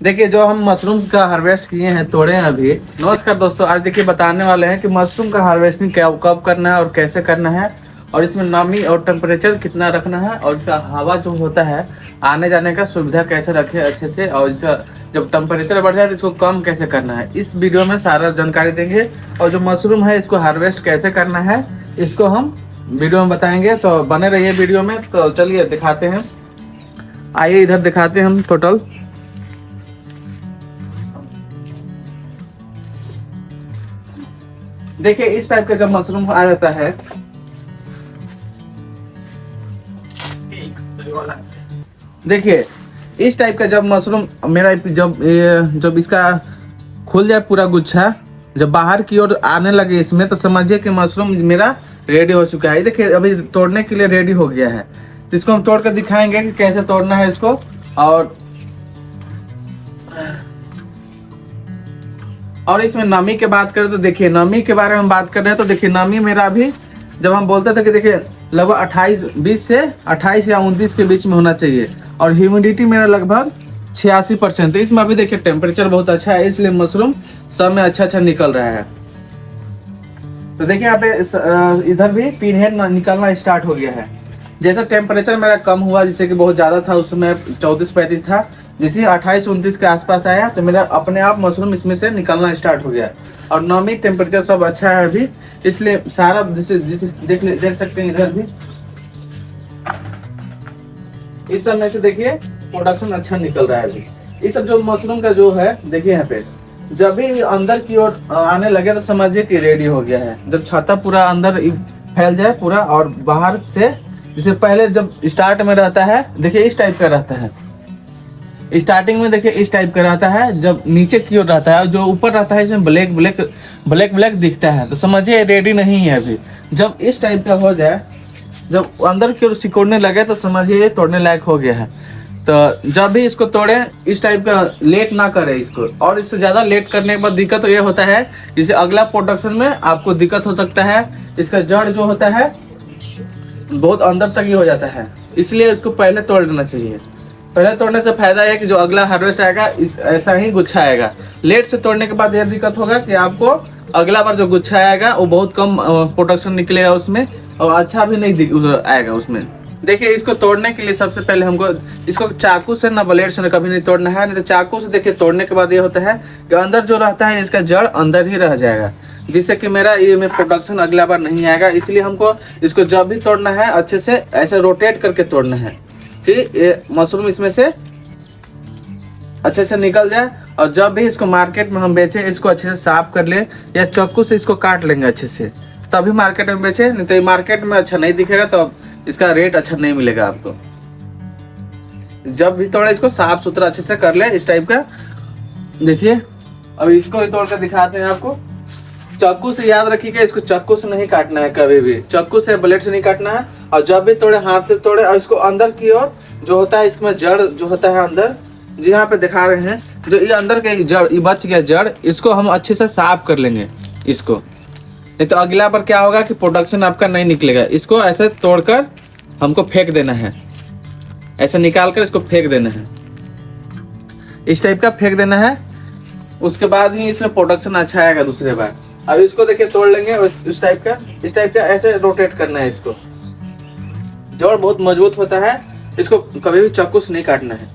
देखिए जो हम मशरूम का हार्वेस्ट किए हैं, तोड़े हैं अभी। नमस्कार दोस्तों, आज देखिए बताने वाले हैं कि मशरूम का हार्वेस्टिंग क्या कब करना है और कैसे करना है, और इसमें नमी और टेम्परेचर कितना रखना है, और इसका हवा जो होता है आने जाने का सुविधा कैसे रखें अच्छे से, और इसका जब टेम्परेचर बढ़ जाए तो इसको कम कैसे करना है, इस वीडियो में सारा जानकारी देंगे। और जो मशरूम है इसको हार्वेस्ट कैसे करना है इसको हम वीडियो में बताएंगे, तो बने रहिए वीडियो में। तो चलिए दिखाते हैं, आइए इधर दिखाते हैं हम टोटल। देखिए इस टाइप का जब मशरूम आ जाता है, देखिए इस टाइप का जब मशरूम मेरा जब इसका खुल जाए पूरा गुच्छा, जब बाहर की ओर आने लगे इसमें, तो समझिए कि मशरूम मेरा रेडी हो चुका है। देखिए अभी तोड़ने के लिए रेडी हो गया है, तो इसको हम तोड़ कर दिखाएंगे कि कैसे तोड़ना है इसको। और इसमें नमी की बात करें तो देखिए, नमी के बारे में बात कर रहे हैं तो देखिए नमी मेरा भी, जब हम बोलते थे कि देखिए लगभग 20 से 28 या 29 के बीच में होना चाहिए, और ह्यूमिडिटी मेरा लगभग 86%। इसमें अभी देखिए टेम्परेचर बहुत अच्छा है, इसलिए मशरूम सब में अच्छा निकल रहा है। तो देखिए यहाँ पे इधर भी पिन हेड निकलना स्टार्ट हो गया है। जैसा टेम्परेचर मेरा कम हुआ, जिससे कि बहुत ज़्यादा था, उस समय 34-35 था, जैसे 28-29 के आसपास आया तो मेरा अपने आप मशरूम इसमें से निकलना स्टार्ट हो गया। और नमी टेम्परेचर सब अच्छा है अभी, इसलिए सारा देख सकते हैं इधर भी। इस समय से देखिए प्रोडक्शन अच्छा निकल रहा है अभी। इस सब जो मशरूम का जो है देखिए यहाँ पे, जब भी अंदर की ओर आने लगे तो समझिए कि रेडी हो गया है। जब छाता पूरा अंदर फैल जाए पूरा, और बाहर से जैसे पहले जब स्टार्ट में रहता है देखिए इस टाइप का रहता है, स्टार्टिंग में देखिए इस टाइप का रहता है, जब नीचे की ओर रहता है, जो ऊपर रहता है इसमें ब्लैक ब्लैक ब्लैक ब्लैक दिखता है, तो समझिए रेडी नहीं है अभी। जब इस टाइप का हो जाए, जब अंदर की ओर सिकुड़ने लगे, तो समझिए ये तोड़ने लायक हो गया है। तो जब भी इसको तोड़े इस टाइप का लेट ना करें इसको, और इससे ज़्यादा लेट करने के बाद दिक्कत तो ये होता है, जैसे अगला प्रोडक्शन में आपको दिक्कत हो सकता है। इसका जड़ जो होता है बहुत अंदर तक ही हो जाता है, इसलिए इसको पहले तोड़ देना चाहिए। पहले तोड़ने से फायदा है कि जो अगला हार्वेस्ट आएगा ऐसा ही गुच्छा आएगा। लेट से तोड़ने के बाद यह दिक्कत होगा कि आपको अगला बार जो गुच्छा आएगा वो बहुत कम प्रोडक्शन निकलेगा उसमें, और अच्छा भी नहीं आएगा उसमें। देखिए इसको तोड़ने के लिए सबसे पहले हमको इसको चाकू से ना ब्लेड से कभी नहीं तोड़ना है, नहीं तो चाकू से देखिए तोड़ने के बाद ये होता है कि अंदर जो रहता है इसका जड़ अंदर ही रह जाएगा, जिससे कि मेरा ये में प्रोडक्शन अगला बार नहीं आएगा। इसलिए हमको इसको जब भी तोड़ना है अच्छे से ऐसे रोटेट करके तोड़ना है कि ये मशरूम इसमें से अच्छे से निकल जाए। और जब भी इसको मार्केट में हम बेचें, इसको अच्छे से साफ कर ले, या चाकू से इसको काट लेंगे अच्छे से, तभी मार्केट में बेचें, नहीं तो मार्केट में अच्छा नहीं दिखेगा, तो इसका रेट अच्छा नहीं मिलेगा आपको। जब भी तोड़े इसको साफ सुथरा अच्छे से कर ले इस टाइप का। देखिए अब इसको ही तोड़ कर दिखाते हैं आपको। चाकू से याद रखिएगा, इसको चाकू से नहीं काटना है कभी भी, चाकू से ब्लेड से नहीं काटना है। और जब भी तोड़े हाथ से तोड़े, और इसको अंदर की ओर जो होता है इसमें जड़ जो होता है अंदर, जी यहाँ पे दिखा रहे हैं, जो ये अंदर के जड़ ये बच गया जड़, इसको हम अच्छे से साफ कर लेंगे इसको, नहीं तो अगला बार क्या होगा कि प्रोडक्शन आपका नहीं निकलेगा। इसको ऐसे तोड़कर हमको फेंक देना है, ऐसे निकाल कर इसको फेंक देना है, इस टाइप का फेंक देना है। उसके बाद ही इसमें प्रोडक्शन अच्छा आएगा दूसरे बार। अब इसको देखिए तोड़ लेंगे, और इस टाइप का ऐसे रोटेट करना है इसको। जड़ बहुत मजबूत होता है, इसको कभी भी चाकू से नहीं काटना है।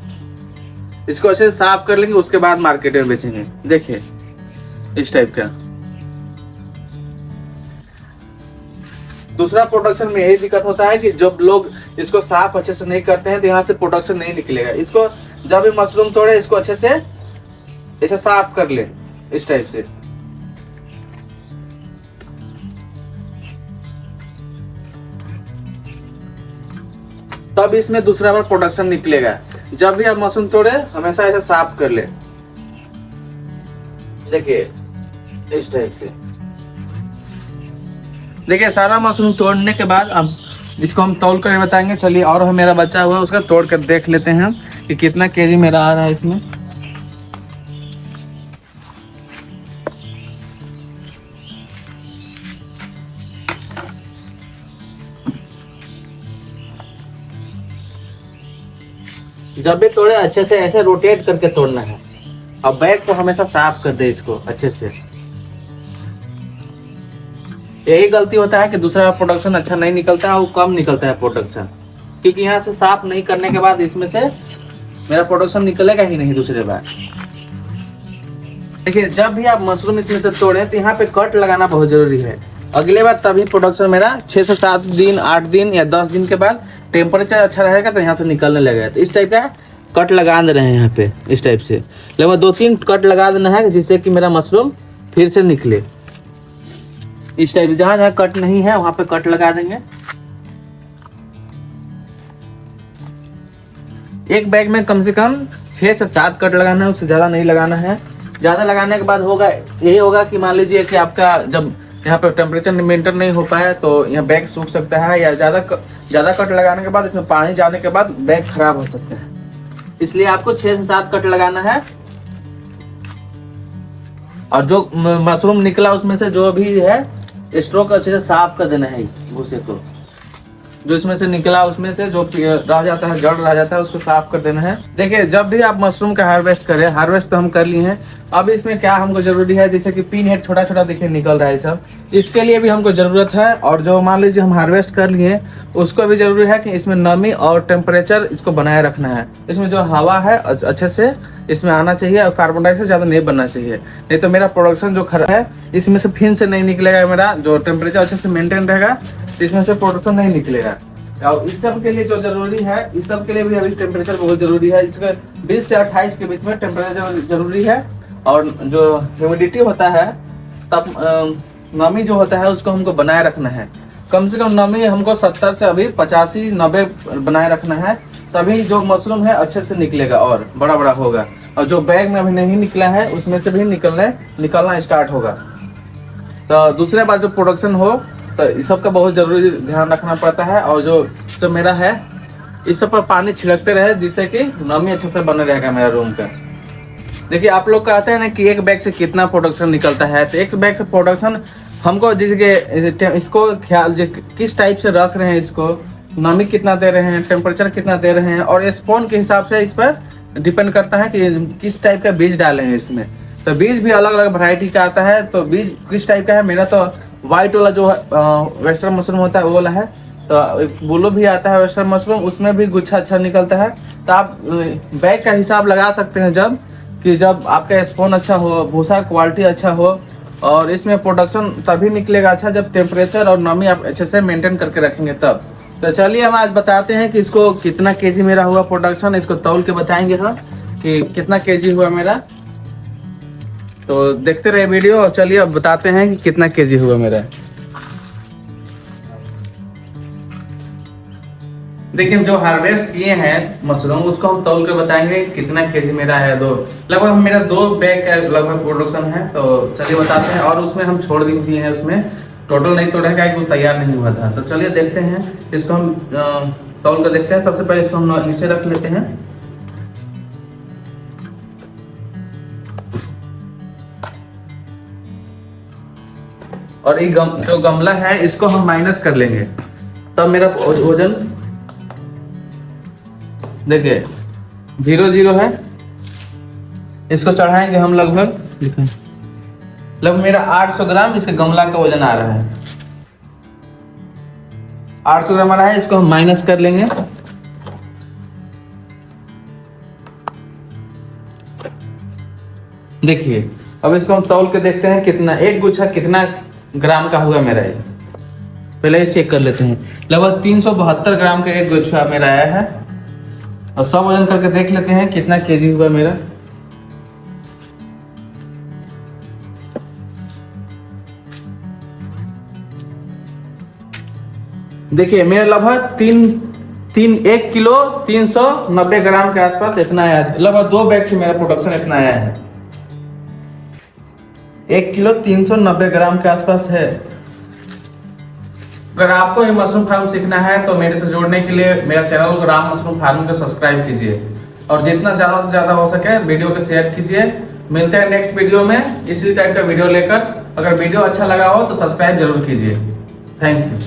इसको अच्छे से साफ कर लेंगे, उसके बाद मार्केट में बेचेंगे। देखिए इस टाइप का। दूसरा प्रोडक्शन में यही दिक्कत होता है कि जब लोग इसको साफ अच्छे से नहीं करते हैं तो यहाँ से प्रोडक्शन नहीं निकलेगा। इसको जब भी मशरूम तोड़े इसको अच्छे से ऐसे साफ कर ले इस टाइप से। तब इसमें दूसरा बार प्रोडक्शन निकलेगा। जब भी आप मशरूम तोड़े हमेशा ऐसे साफ कर ले, देखिए इस टाइप से। देखिए सारा मशरूम तोड़ने के बाद अब इसको हम तौल कर बताएंगे। चलिए, और मेरा बचा हुआ है उसका तोड़ कर देख लेते हैं कि कितना केजी मेरा आ रहा है इसमें। जब भी तोड़े अच्छे से ऐसे रोटेट करके तोड़ना है। अब बैग को हमेशा साफ कर दे इसको अच्छे से। यही गलती होता है कि दूसरा प्रोडक्शन अच्छा नहीं निकलता है, वो कम निकलता है प्रोडक्शन, क्योंकि यहाँ से साफ नहीं करने के बाद इसमें से मेरा प्रोडक्शन निकलेगा ही नहीं दूसरे बार। देखिए जब भी आप मशरूम इसमें से तोड़े तो यहाँ पे कट लगाना बहुत जरूरी है। अगले बार तभी प्रोडक्शन मेरा 6 से 7 दिन 8 दिन या 10 दिन के बाद टेम्परेचर अच्छा रहेगा तो यहाँ से निकलने लगेगा। तो इस टाइप का कट लगा दे रहे हैं यहाँ पे, इस टाइप से लगभग 2-3 कट लगा देना है जिससे कि मेरा मशरूम फिर से निकले। इस टाइप जहाँ जहाँ कट नहीं है वहां पे कट लगा देंगे। एक बैग में कम से कम 6 से 7 कट लगाना है, उससे ज्यादा नहीं लगाना है। ज्यादा लगाने के बाद होगा यही होगा कि मान लीजिए कि आपका जब यहाँ पे टेम्परेचर मेंटेन नहीं हो पाया तो यहाँ बैग सूख सकता है, या ज्यादा कट लगाने के बाद इसमें पानी जाने के बाद बैग खराब हो सकता है। इसलिए आपको 6 से 7 कट लगाना है। और जो मशरूम निकला उसमें से जो भी है स्ट्रोक अच्छे से साफ कर देना है। भूसे को जो इसमें से निकला उसमें से जो रह जाता है, जड़ रह जाता है, उसको साफ कर देना है। देखिए जब भी आप मशरूम का हार्वेस्ट करें, हार्वेस्ट तो हम कर लिए हैं, अब इसमें क्या हमको जरूरी है, जैसे कि पिन हेड छोटा छोटा देखिए निकल रहा है सब, इसके लिए भी हमको जरूरत है। और जो मान लीजिए हम हार्वेस्ट कर लिए उसको भी जरूरी है कि इसमें नमी और टेम्परेचर इसको बनाए रखना है। इसमें जो हवा है अच्छे से इसमें आना चाहिए और कार्बन डाइऑक्साइड ज्यादा नहीं बनना चाहिए, नहीं तो मेरा प्रोडक्शन जो खराब है इसमें से फिर से नहीं निकलेगा। मेरा जो टेम्परेचर अच्छे से मेंटेन रहेगा तो इसमें से प्रोडक्शन नहीं निकलेगा। और इस सब के लिए जो जरूरी है, इस सब के लिए भी अभी टेम्परेचर बहुत जरूरी है। इसके 20 से 28 के बीच में टेम्परेचर जरूरी है। और जो ह्यूमिडिटी होता है तब नमी जो होता है उसको हमको बनाए रखना है। कम से कम नमी हमको 70 से अभी 85-90 बनाए रखना है, तभी जो मशरूम है अच्छे से निकलेगा और बड़ा बड़ा होगा। और जो बैग में अभी नहीं निकला है उसमें से भी निकलना स्टार्ट होगा। तो दूसरे बार जो प्रोडक्शन हो तो इस सब का बहुत जरूरी ध्यान रखना पड़ता है। और जो मेरा है इस सब पर पानी छिड़कते रहे जिससे कि नमी अच्छे से बने रहेगा मेरा रूम का। देखिए आप लोग कहते हैं ना कि एक बैग से कितना प्रोडक्शन निकलता है, तो एक बैग से प्रोडक्शन हमको जिसके इसको ख्याल किस टाइप से रख रहे हैं, इसको नमी कितना दे रहे हैं, टेम्परेचर कितना दे रहे हैं, और स्पोन के हिसाब से इस पर डिपेंड करता है कि किस टाइप का बीज डाले हैं इसमें। तो बीज भी अलग अलग वैरायटी का आता है। तो बीज किस टाइप का है, मेरा तो व्हाइट वाला जो वेस्टर्न मशरूम होता है वो वाला है। तो ब्लू भी आता है वेस्टर्न मशरूम, उसमें भी गुच्छा अच्छा निकलता है। तो आप बैग का हिसाब लगा सकते हैं जब आपका स्पोन अच्छा हो, भूसा क्वालिटी अच्छा हो, और इसमें प्रोडक्शन तभी निकलेगा अच्छा जब टेम्परेचर और नमी आप अच्छे से मेंटेन करके रखेंगे तब। तो चलिए हम आज बताते हैं कि इसको कितना केजी मेरा हुआ प्रोडक्शन, इसको तौल के बताएंगे हम कि कितना केजी हुआ मेरा। तो देखते रहे वीडियो और चलिए अब बताते हैं कि कितना केजी हुआ मेरा। देखिए जो हार्वेस्ट किए हैं मशरूम उसको हम तौल के बताएंगे कितना केजी मेरा है। लगभग मेरा 2 बैग का लगभग प्रोडक्शन है। तो चलिए बताते हैं। और उसमें हम छोड़ दिए हैं, उसमें टोटल नहीं तोड़ेगा कि वो तैयार नहीं हुआ था। तो चलिए देखते हैं, इसको हम तौल कर देखते हैं। सबसे पहले इसको हम नीचे रख लेते हैं। और ये जो गमला है इसको हम माइनस कर लेंगे, तब मेरा वजन देखिए 0 है। इसको चढ़ाएंगे हम लगभग मेरा 800 ग्राम इसके गमला का वजन आ रहा है। 800 ग्राम आ रहा है, इसको हम माइनस कर लेंगे। देखिए अब इसको हम तौल के देखते हैं कितना एक गुच्छा कितना ग्राम का हुआ मेरा। ये पहले चेक कर लेते हैं। लगभग 372 ग्राम का एक गुच्छा मेरा आया है। और सब वजन करके देख लेते हैं कितना केजी हुआ मेरा। देखिए मेरा लगभग 1 किलो 390 ग्राम के आसपास इतना आया है। लगभग 2 बैग से मेरा प्रोडक्शन इतना आया है। 1 किलो 390 ग्राम के आसपास है। अगर आपको ये मशरूम फार्म सीखना है तो मेरे से जोड़ने के लिए मेरा चैनल राम मशरूम फार्म को सब्सक्राइब कीजिए और जितना ज़्यादा से ज़्यादा हो सके वीडियो को शेयर कीजिए। मिलते हैं नेक्स्ट वीडियो में इसी टाइप का वीडियो लेकर। अगर वीडियो अच्छा लगा हो तो सब्सक्राइब जरूर कीजिए। Thank you.